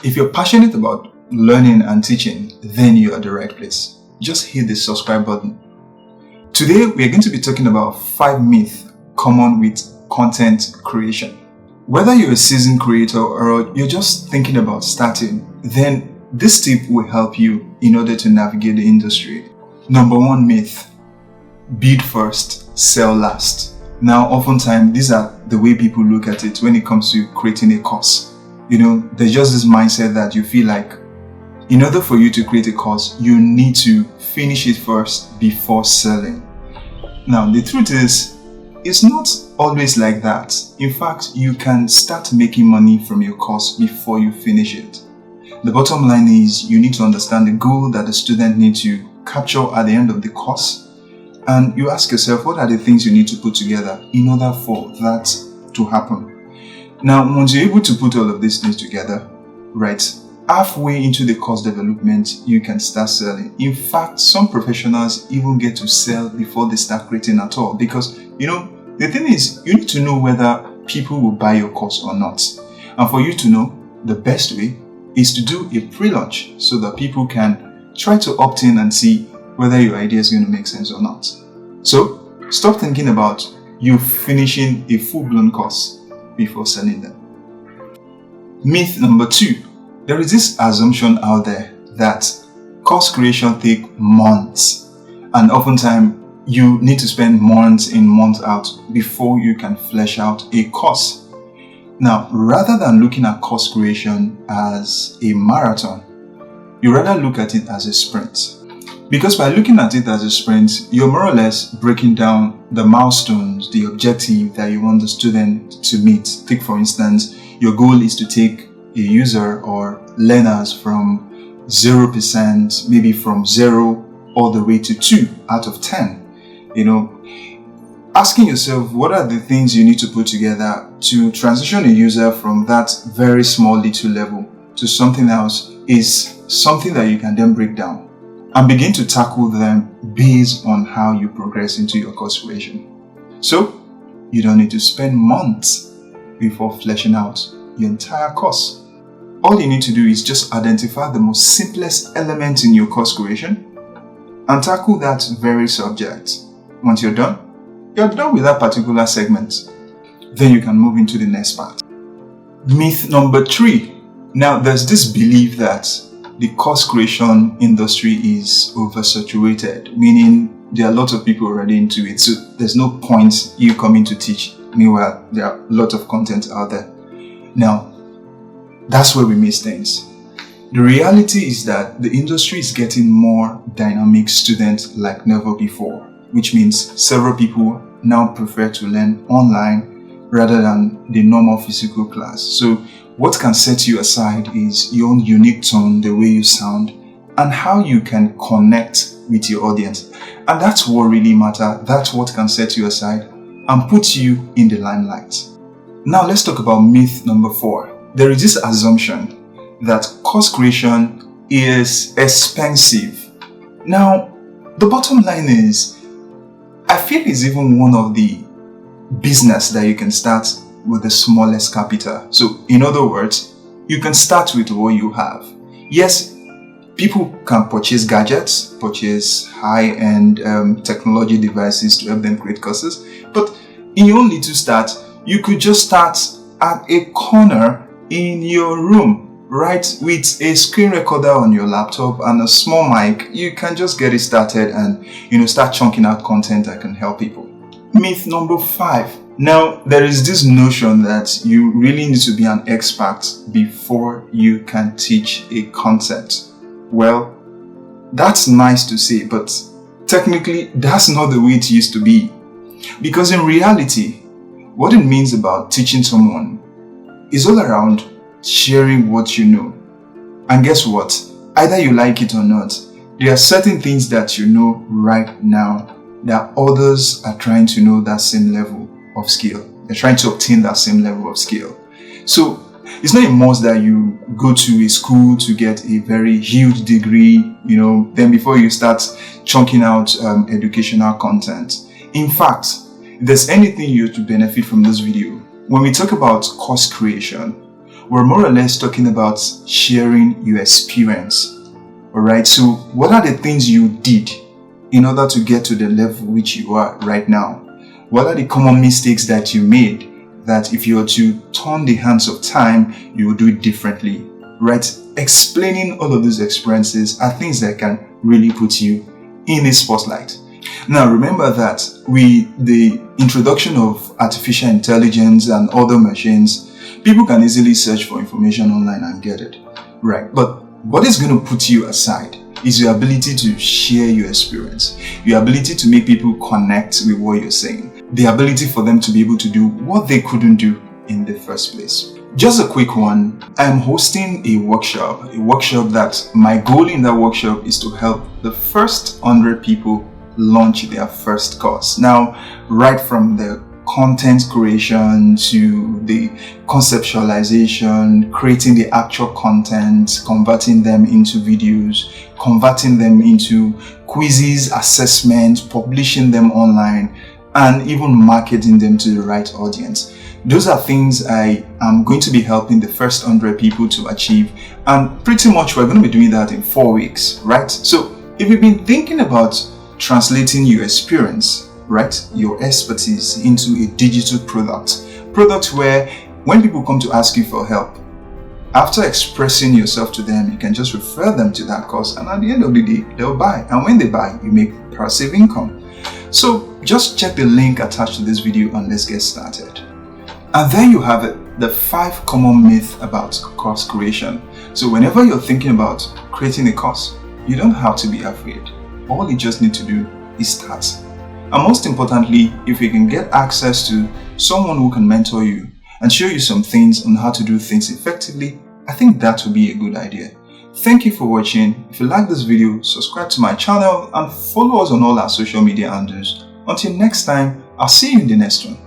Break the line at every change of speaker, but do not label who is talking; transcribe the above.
If you're passionate about learning and teaching, then you're at the right place. Just hit the subscribe button. Today, we are going to be talking about 5 myths common with content creation. Whether you're a seasoned creator or you're just thinking about starting, then this tip will help you in order to navigate the industry. Number 1 myth: bid first, sell last. Now, oftentimes, these are the way people look at it when it comes to creating a course. There's just this mindset that you feel like in order for you to create a course, you need to finish it first before selling. Now, the truth is, it's not always like that. In fact, you can start making money from your course before you finish it. The bottom line is you need to understand the goal that the student needs to capture at the end of the course. And you ask yourself, what are the things you need to put together in order for that to happen? Now, once you're able to put all of these things together, right, halfway into the course development, you can start selling. In fact, some professionals even get to sell before they start creating at all, because the thing is, you need to know whether people will buy your course or not. And for you to know, the best way is to do a pre-launch so that people can try to opt in and see whether your idea is going to make sense or not. So stop thinking about you finishing a full-blown course before selling them. Myth number 2. There is this assumption out there that course creation takes months, and oftentimes you need to spend months in, months out before you can flesh out a course. Now, rather than looking at course creation as a marathon, you rather look at it as a sprint. Because by looking at it as a sprint, you're more or less breaking down the milestones, the objective that you want the student to meet. Take, for instance, your goal is to take a user or learners from 0%, maybe from 0 all the way to 2 out of 10. Asking yourself, what are the things you need to put together to transition a user from that very small little level to something else is something that you can then break down and begin to tackle them based on how you progress into your course creation. So you don't need to spend months before fleshing out your entire course. All you need to do is just identify the most simplest element in your course creation and tackle that very subject. Once you're done with that particular segment. Then you can move into the next part. Myth number 3. Now, there's this belief that the course creation industry is oversaturated, meaning there are a lot of people already into it, so there's no point you coming to teach. Meanwhile, there are a lot of content out there. Now, that's where we miss things. The reality is that the industry is getting more dynamic students like never before, which means several people now prefer to learn online rather than the normal physical class. So what can set you aside is your own unique tone, the way you sound, and how you can connect with your audience. And that's what really matters. That's what can set you aside and put you in the limelight. Now let's talk about myth number 4. There is this assumption that course creation is expensive. Now, the bottom line is, I feel it's even one of the business that you can start with the smallest capital. So, in other words, you can start with what you have. Yes, people can purchase gadgets, purchase high-end technology devices to help them create courses, but in your own little start, you could just start at a corner in your room, right, with a screen recorder on your laptop and a small mic. You can just get it started and start chunking out content that can help people. Myth number 5. Now, there is this notion that you really need to be an expert before you can teach a concept. Well, that's nice to say, but technically that's not the way it used to be. Because in reality, what it means about teaching someone is all around sharing what you know. And guess what? Either you like it or not, there are certain things that you know right now that others are trying to know that same level of skill. They're trying to obtain that same level of skill. So it's not a must that you go to a school to get a very huge degree, then before you start chunking out educational content. In fact, if there's anything you're to benefit from this video, when we talk about course creation, we're more or less talking about sharing your experience. Alright, so what are the things you did in order to get to the level which you are right now? What are the common mistakes that you made that if you were to turn the hands of time, you will do it differently? Right? Explaining all of these experiences are things that can really put you in a spotlight. Now, remember that with the introduction of artificial intelligence and other machines, people can easily search for information online and get it. Right? But what is going to put you aside is your ability to share your experience, your ability to make people connect with what you're saying, the ability for them to be able to do what they couldn't do in the first place. Just a quick one, I'm hosting a workshop that my goal in that workshop is to help the first 100 people launch their first course. Now, right from the content creation to the conceptualization, creating the actual content, converting them into videos, converting them into quizzes, assessments, publishing them online, and even marketing them to the right audience. Those are things I am going to be helping the first 100 people to achieve, and pretty much we're going to be doing that in 4 weeks, right? So if you've been thinking about translating your experience, right, your expertise into a digital product where when people come to ask you for help, after expressing yourself to them, you can just refer them to that course, and at the end of the day, they'll buy. And when they buy, you make passive income. So just check the link attached to this video and let's get started. And there you have it, the 5 common myths about course creation. So whenever you're thinking about creating a course, you don't have to be afraid. All you just need to do is start. And most importantly, if you can get access to someone who can mentor you and show you some things on how to do things effectively, I think that would be a good idea. Thank you for watching. If you like this video, subscribe to my channel and follow us on all our social media handles. Until next time, I'll see you in the next one.